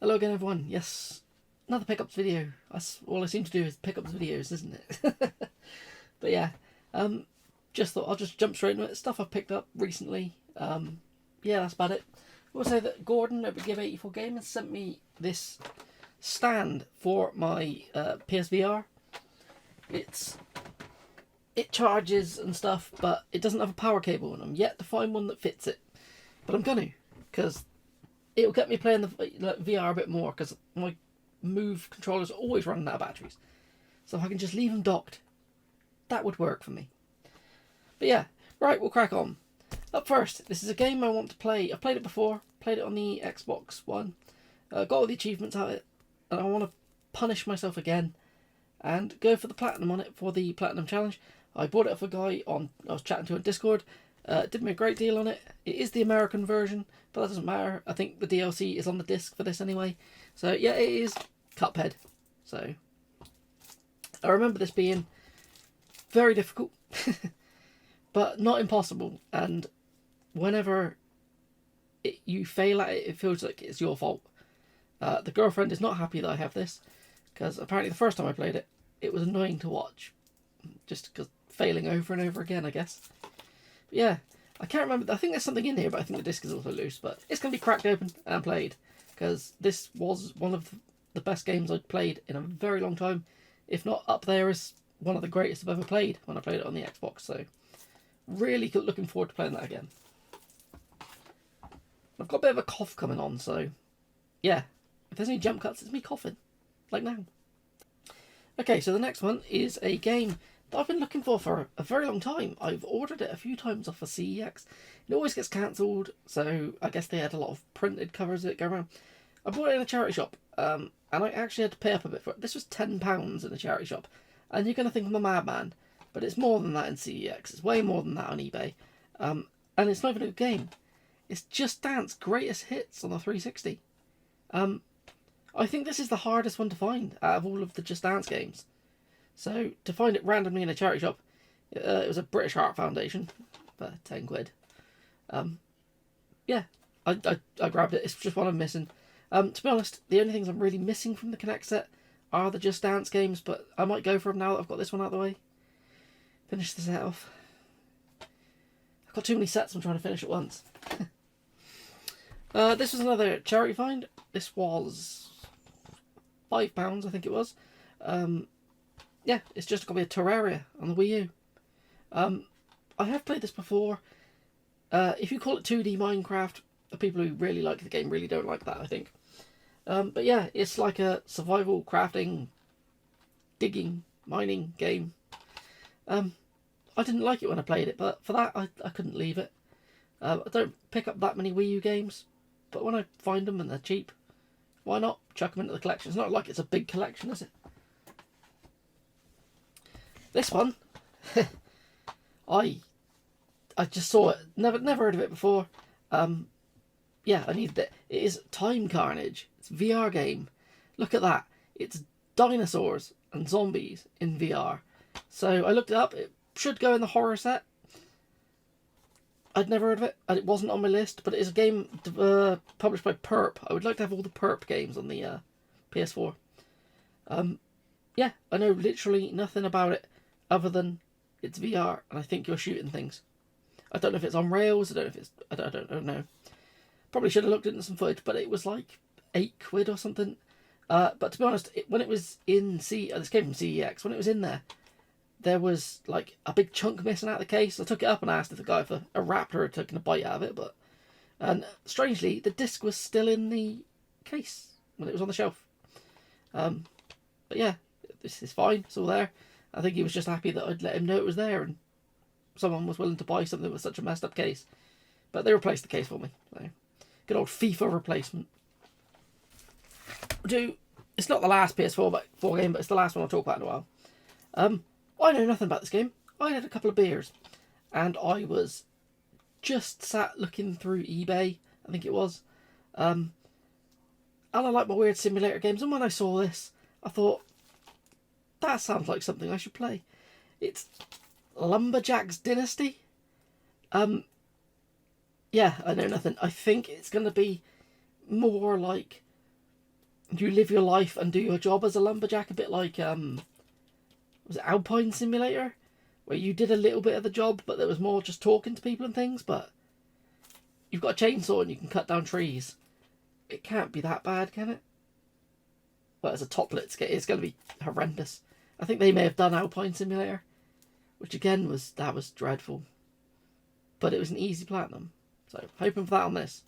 Hello again, everyone. Yes, another pickups video. That's all I seem to do is pickups videos, isn't it? But yeah, just thought I'll just jump straight into it. Stuff I've picked up recently. Yeah, that's about it. I will say that Gordon over Gib84 Gaming sent me this stand for my PSVR. It charges and stuff, but it doesn't have a power cable, and I'm yet to find one that fits it. But I'm gonna, because it'll get me playing the VR a bit more, because my Move controllers are always running out of batteries. So if I can just leave them docked, that would work for me. But yeah, right, we'll crack on. Up first, this is a game I want to play. I've played it before, played it on the Xbox One, got all the achievements out of it, and I want to punish myself again and go for the platinum on it for the platinum challenge. I bought it off a guy I was chatting to on Discord. Did me a great deal on it. It is the American version, but that doesn't matter. I think the DLC is on the disc for this anyway. So yeah, it is Cuphead. So I remember this being very difficult, but not impossible. And whenever you fail at it, it feels like it's your fault. The girlfriend is not happy that I have this, because apparently the first time I played it, it was annoying to watch. Just because failing over and over again, I guess. But yeah, I can't remember. I think there's something in here, but I think the disc is also loose. But it's going to be cracked open and played, because this was one of the best games I'd played in a very long time. If not up there as one of the greatest I've ever played when I played it on the Xbox. So really looking forward to playing that again. I've got a bit of a cough coming on, so yeah. If there's any jump cuts, it's me coughing, like now. Okay, so the next one is a game that I've been looking for a very long time. I've ordered it a few times off of CEX. It always gets cancelled, so I guess they had a lot of printed covers of it going around. I bought it in a charity shop, and I actually had to pay up a bit for it. This was £10 in a charity shop, and you're going to think I'm a madman, but it's more than that in CEX. It's way more than that on eBay, and it's not even a good game. It's Just Dance Greatest Hits on the 360. I think this is the hardest one to find out of all of the Just Dance games. So to find it randomly in a charity shop, it was a British Heart Foundation for 10 quid. Yeah, I grabbed it. It's just one I'm missing. To be honest, the only things I'm really missing from the Connect set are the Just Dance games, but I might go for them now that I've got this one out of the way. Finish the set off. I've got too many sets I'm trying to finish at once. This was another charity find. This was £5, I think it was. Yeah, it's just going to be a Terraria on the Wii U. I have played this before. If you call it 2D Minecraft, the people who really like the game really don't like that, I think. But yeah, it's like a survival, crafting, digging, mining game. I didn't like it when I played it, but for that, I couldn't leave it. I don't pick up that many Wii U games, but when I find them and they're cheap, why not chuck them into the collection? It's not like it's a big collection, is it? This one, I just saw it. Never heard of it before. Yeah, I needed it. It is Time Carnage. It's a VR game. Look at that. It's dinosaurs and zombies in VR. So I looked it up. It should go in the horror set. I'd never heard of it, and it wasn't on my list, but it is a game published by Perp. I would like to have all the Perp games on the PS4. Yeah, I know literally nothing about it other than it's VR, and I think you're shooting things. I don't know if it's on rails, I don't know if it's... I don't know. Probably should have looked into some footage, but it was like £8 or something. But to be honest, when it was in this came from CEX, when it was in there was like a big chunk missing out of the case. I took it up and asked if the guy for a raptor had taken a bite out of it, and strangely, the disc was still in the case when it was on the shelf. But yeah, this is fine. It's all there. I think he was just happy that I'd let him know it was there, and someone was willing to buy something with such a messed up case. But they replaced the case for me. So, good old FIFA replacement. It's not the last PS4 game, but it's the last one I'll talk about in a while. I know nothing about this game. I had a couple of beers, and I was just sat looking through eBay, I think it was. And I like my weird simulator games, and when I saw this, I thought, that sounds like something I should play. It's Lumberjack's Dynasty. Yeah, I know nothing. I think it's going to be more like you live your life and do your job as a lumberjack, a bit like was it Alpine Simulator, where you did a little bit of the job, but there was more just talking to people and things. But you've got a chainsaw and you can cut down trees. It can't be that bad, can it? But as a top-lit skate, it's going to be horrendous. I think they may have done Alpine Simulator, which again was dreadful. But it was an easy platinum, so hoping for that on this.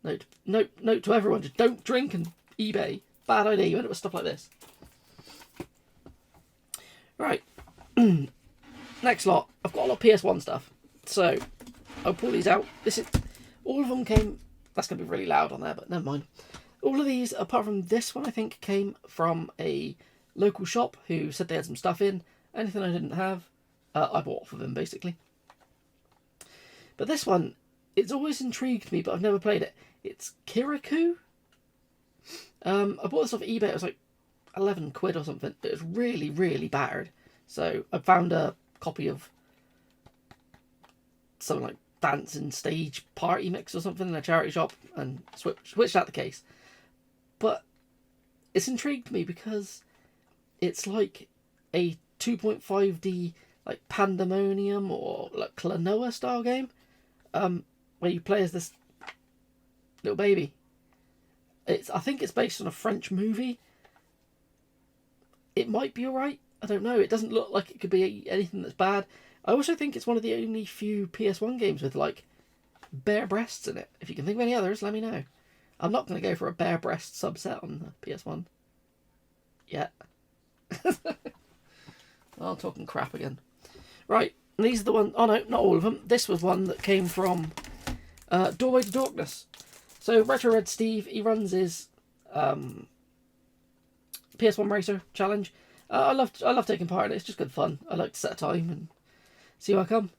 Note to everyone: just don't drink and eBay. Bad idea. You end up with stuff like this. Right. Next lot. I've got a lot of PS1 stuff, so I'll pull these out. All of them came. That's going to be really loud on there, but never mind. All of these, apart from this one, I think came from a local shop who said they had some stuff in. Anything I didn't have, I bought off of them, basically. But this one, it's always intrigued me, but I've never played it. It's Kirikou. I bought this off eBay. It was like 11 quid or something. It was really, really battered. So I found a copy of something like Dancing Stage Party Mix or something in a charity shop and switched out the case. But it's intrigued me because it's like a 2.5D like Pandemonium or like Klonoa style game, where you play as this little baby. I think it's based on a French movie. It might be alright. I don't know. It doesn't look like it could be anything that's bad. I also think it's one of the only few PS1 games with like bare breasts in it. If you can think of any others, let me know. I'm not going to go for a bare breast subset on the PS1 yet. I'm talking crap again. Right, and these are the ones. Oh no, not all of them. This was one that came from Doorway to Darkness. So Retro Red Steve, he runs his PS1 Racer challenge. I love taking part in it. It's just good fun. I like to set a time and see how I come.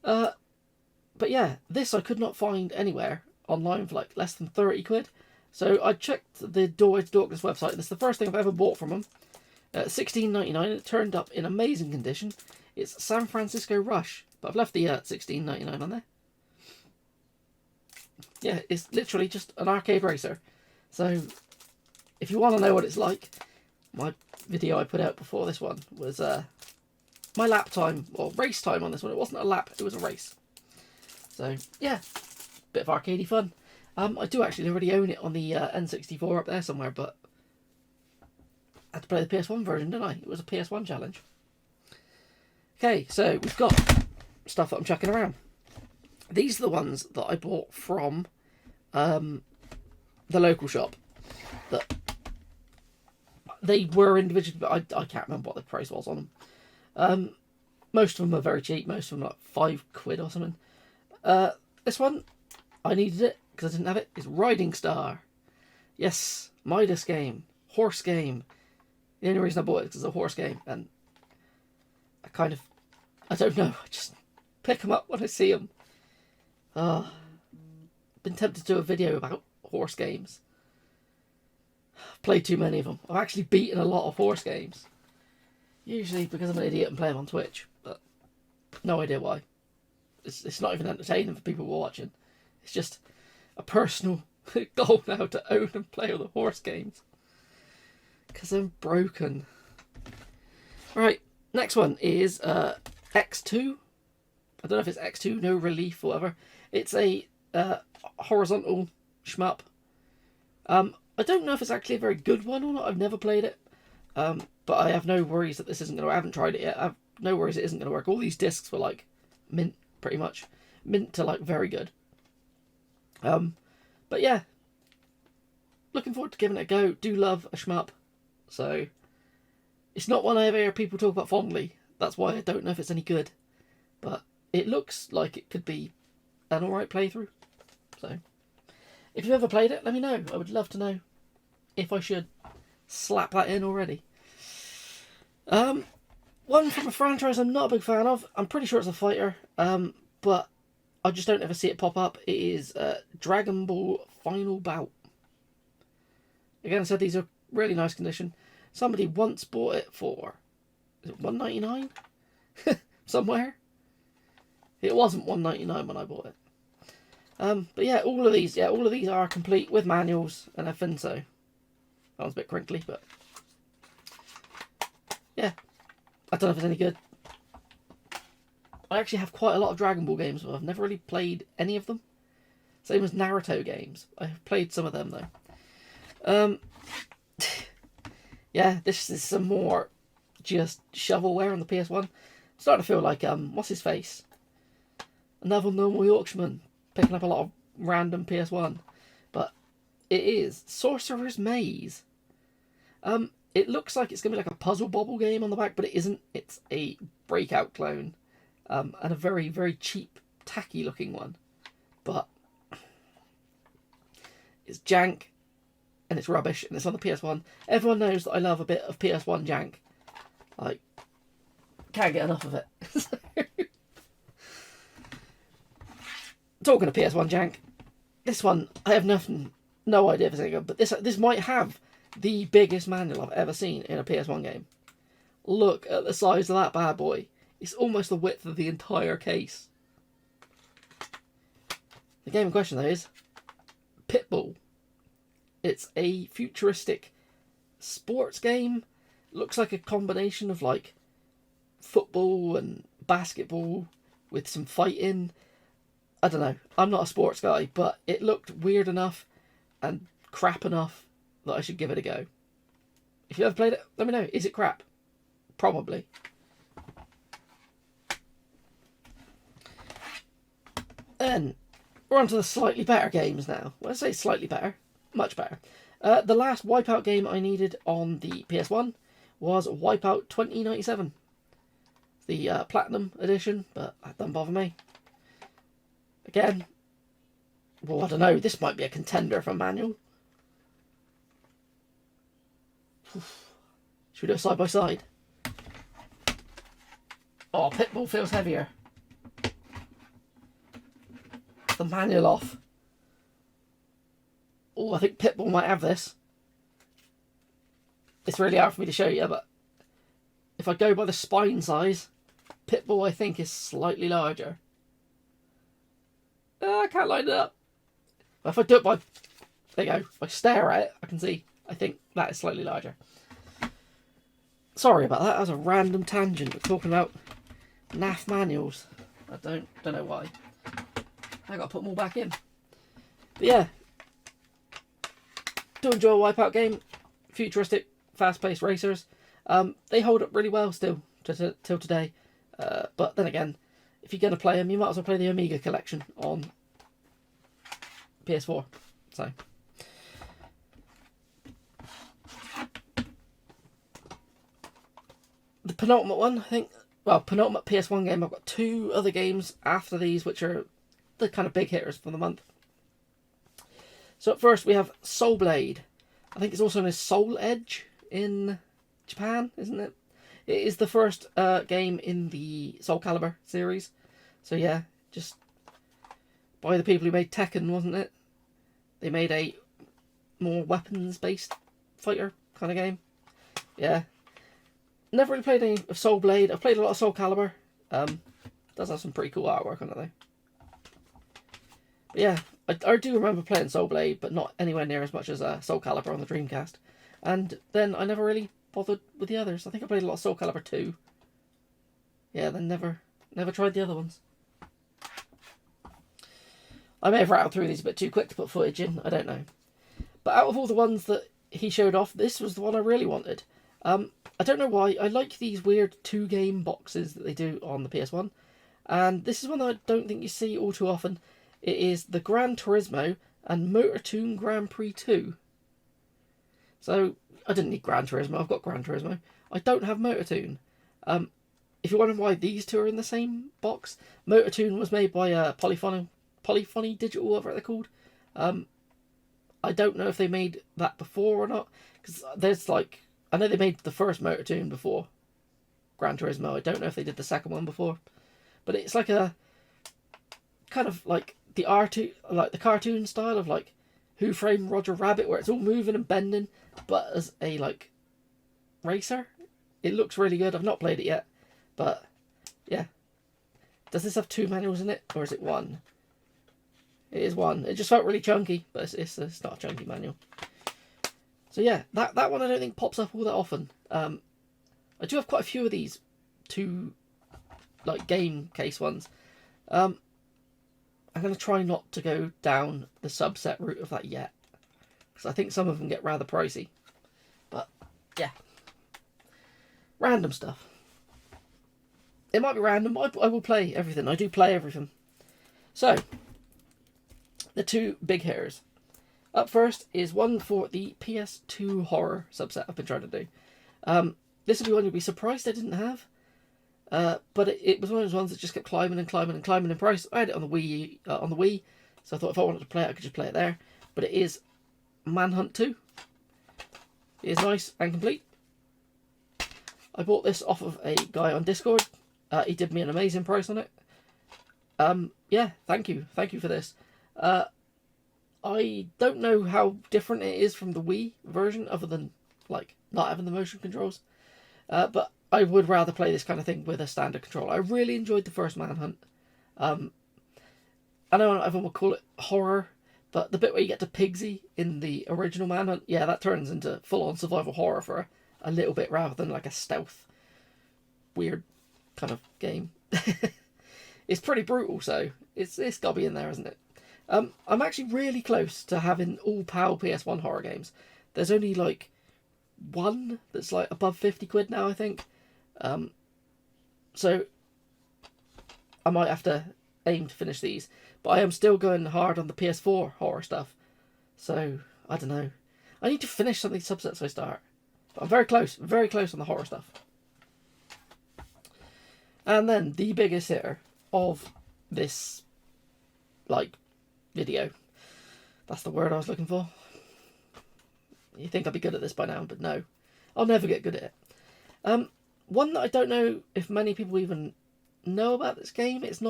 But yeah, this I could not find anywhere online for like less than 30 quid. So I checked the Doorway to Darkness website, and it's the first thing I've ever bought from them. $16.99. It turned up in amazing condition. It's San Francisco Rush, but I've left the $16.99 on there. Yeah, it's literally just an arcade racer. So if you want to know what it's like, my video I put out before this one was my lap time, or race time on this one. It wasn't a lap, it was a race. So yeah, bit of arcadey fun. I do actually already own it on the N64 up there somewhere, but I had to play the PS1 version, didn't I? It was a PS1 challenge. Okay, so we've got stuff that I'm chucking around. These are the ones that I bought from the local shop. That they were individually, but I can't remember what the price was on them. Most of them are very cheap. Most of them are like 5 quid or something. This one, I needed it because I didn't have it. It's Riding Star. Yes, Midas game, horse game. The only reason I bought it is because it's a horse game, and I don't know, I just pick them up when I see them. Been tempted to do a video about horse games. I've played too many of them. I've actually beaten a lot of horse games. Usually because I'm an idiot and play them on Twitch, but no idea why. It's not even entertaining for people watching. It's just a personal goal now to own and play all the horse games. Because I'm broken. Right, next one is X2. I don't know if it's X2, No Relief, or whatever. It's a horizontal shmup. I don't know if it's actually a very good one or not. I've never played it. But I have no worries that this isn't going to... I haven't tried it yet. I have no worries it isn't going to work. All these discs were like mint, pretty much. Mint to like very good. But yeah. Looking forward to giving it a go. Do love a shmup. So, it's not one I ever hear people talk about fondly. That's why I don't know if it's any good. But it looks like it could be an alright playthrough. So, if you've ever played it, let me know. I would love to know if I should slap that in already. One from a franchise I'm not a big fan of. I'm pretty sure it's a fighter. But I just don't ever see it pop up. It is Dragon Ball Final Bout. Again, I said these are really nice condition. Somebody once bought it for, is it $1.99? Somewhere. It wasn't $1.99 when I bought it. But yeah, all of these are complete with manuals and everything. So that one's a bit crinkly, but yeah, I don't know if it's any good. I actually have quite a lot of Dragon Ball games, but I've never really played any of them. Same as Naruto games. I've played some of them though. Yeah, this is some more just shovelware on the PS1. I'm starting to feel like what's his face? Another normal Yorkshireman picking up a lot of random PS1, but it is Sorcerer's Maze. It looks like it's gonna be like a puzzle bobble game on the back, but it isn't. It's a Breakout clone, and a very, very cheap, tacky looking one. But it's jank, and it's rubbish, and it's on the PS1. Everyone knows that I love a bit of PS1 jank. Like, can't get enough of it. Talking of PS1 jank, this one I have no idea if it's any good, but this might have the biggest manual I've ever seen in a PS1 game. Look at the size of that bad boy. It's almost the width of the entire case. The game in question though is Pitbull. It's a futuristic sports game. Looks like a combination of like football and basketball with some fighting. I don't know. I'm not a sports guy, but it looked weird enough and crap enough that I should give it a go. If you ever played it, let me know. Is it crap? Probably. Then we're on to the slightly better games now. When I say slightly better, much better. The last Wipeout game I needed on the PS1 was Wipeout 2097. The Platinum Edition, but that doesn't bother me. Again, well, I don't know, this might be a contender for manual. Should we do it side by side? Oh, Pitbull feels heavier. The manual off. Oh, I think Pitbull might have this. It's really hard for me to show you, but if I go by the spine size, Pitbull I think is slightly larger. I can't line it up. But if I do it by, there you go, if I stare at it, I can see, I think that is slightly larger. Sorry about that, that was a random tangent. We're talking about NAF manuals. I don't know why. I gotta put them all back in. But yeah, do enjoy a Wipeout game. Futuristic, fast-paced racers. They hold up really well still till today. But then again, if you're going to play them, you might as well play the Amiga collection on PS4. So, the penultimate one, I think. Well, penultimate PS1 game. I've got two other games after these, which are the kind of big hitters for the month. So at first we have Soul Blade. I think it's also known as Soul Edge in Japan, isn't it? It is the first game in the Soul Calibur series. So yeah, just by the people who made Tekken, wasn't it? They made a more weapons-based fighter kind of game. Yeah. Never really played any of Soul Blade. I've played a lot of Soul Calibur. Does have some pretty cool artwork on it though. But yeah, I do remember playing Soul Blade, but not anywhere near as much as Soul Calibur on the Dreamcast. And then I never really bothered with the others. I think I played a lot of Soul Calibur 2. Yeah, then never tried the other ones. I may have rattled through these a bit too quick to put footage in, I don't know. But out of all the ones that he showed off, this was the one I really wanted. I don't know why, I like these weird 2-game boxes that they do on the PS1. And this is one that I don't think you see all too often. It is the Gran Turismo and Motortoon Grand Prix 2. So, I didn't need Gran Turismo, I've got Gran Turismo. I don't have Motortoon. If you're wondering why these two are in the same box, Motortoon was made by Polyphony Digital, whatever they're called. I don't know if they made that before or not, because there's like, I know they made the first Motortoon before Gran Turismo. I don't know if they did the second one before, but it's like a kind of like the like the cartoon style of like Who Framed Roger Rabbit, where it's all moving and bending, but as a like racer. It looks really good. I've not played it yet, but yeah. Does this have 2 manuals in it, or is it 1? It is one. It just felt really chunky, but it's not a chunky manual. So yeah, that one I don't think pops up all that often. I do have quite a few of these 2 like game case ones. I'm going to try not to go down the subset route of that yet, because I think some of them get rather pricey. But yeah, random stuff. It might be random, but I will play everything. I do play everything. So, the 2 big hitters. Up first is one for the PS2 horror subset I've been trying to do. This will be one you'll be surprised I didn't have. But it was one of those ones that just kept climbing and climbing and climbing in price. I had it on the Wii, so I thought if I wanted to play it, I could just play it there. But it is Manhunt 2. It is nice and complete. I bought this off of a guy on Discord. He did me an amazing price on it. Yeah, thank you for this. I don't know how different it is from the Wii version, other than like not having the motion controls. But I would rather play this kind of thing with a standard controller. I really enjoyed the first Manhunt. I know not everyone will call it horror, but the bit where you get to Pigsy in the original Manhunt, yeah, that turns into full-on survival horror for a little bit, rather than like a stealth, weird kind of game. It's pretty brutal, so it's got to be in there, isn't it? I'm actually really close to having all PAL PS1 horror games. There's only like one that's like above 50 quid now, I think. So I might have to aim to finish these, but I am still going hard on the PS4 horror stuff. So I don't know. I need to finish some of these subsets I start. But I'm very close on the horror stuff. And then the biggest hitter of this like video. That's the word I was looking for. You think I'd be good at this by now, but no. I'll never get good at it. One that I don't know if many people even know about this game. It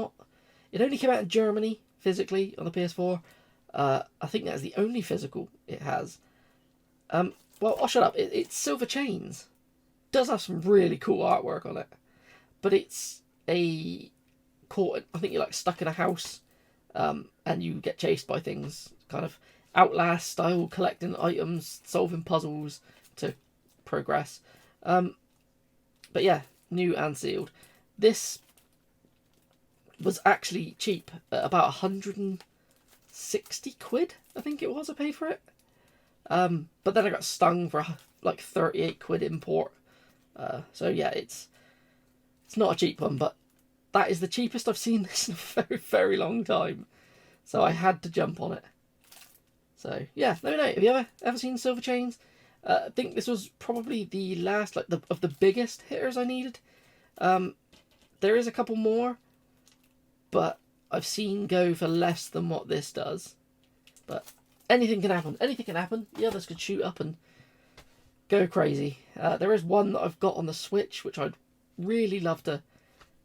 only came out in Germany, physically, on the PS4. I think that's the only physical it has. Well, I'll shut up. It's Silver Chains. It does have some really cool artwork on it. But it's I think you're like stuck in a house, and you get chased by things, kind of Outlast style, collecting items, solving puzzles to progress. But yeah, new and sealed. This was actually cheap at about 160 quid, I think it was, I paid for it. But then I got stung for like 38 quid import. So yeah, it's not a cheap one, but that is the cheapest I've seen this in a very, very long time. So I had to jump on it. So yeah, let me know. Have you ever seen Silver Chains? I think this was probably the last of the biggest hitters I needed. There is a couple more, but I've seen go for less than what this does. But anything can happen. Anything can happen. The others could shoot up and go crazy. There is one that I've got on the Switch, which I'd really love to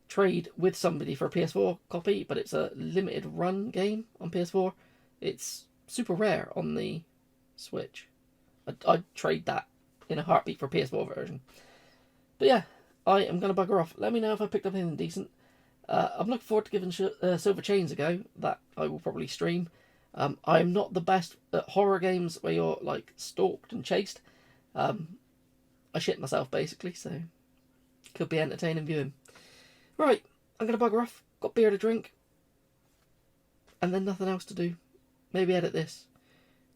trade with somebody for a PS4 copy, but it's a limited run game on PS4. It's super rare on the Switch. I'd trade that in a heartbeat for a PS4 version. But yeah, I am going to bugger off. Let me know if I picked up anything decent. I'm looking forward to giving Silver Chains a go. That I will probably stream. I'm not the best at horror games where you're like stalked and chased. I shit myself basically, so could be entertaining viewing. Right, I'm going to bugger off. Got beer to drink. And then nothing else to do. Maybe edit this.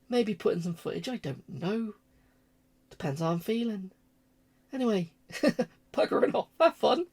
Maybe put in some footage. I don't know. Depends how I'm feeling. Anyway, buggering off. Have fun.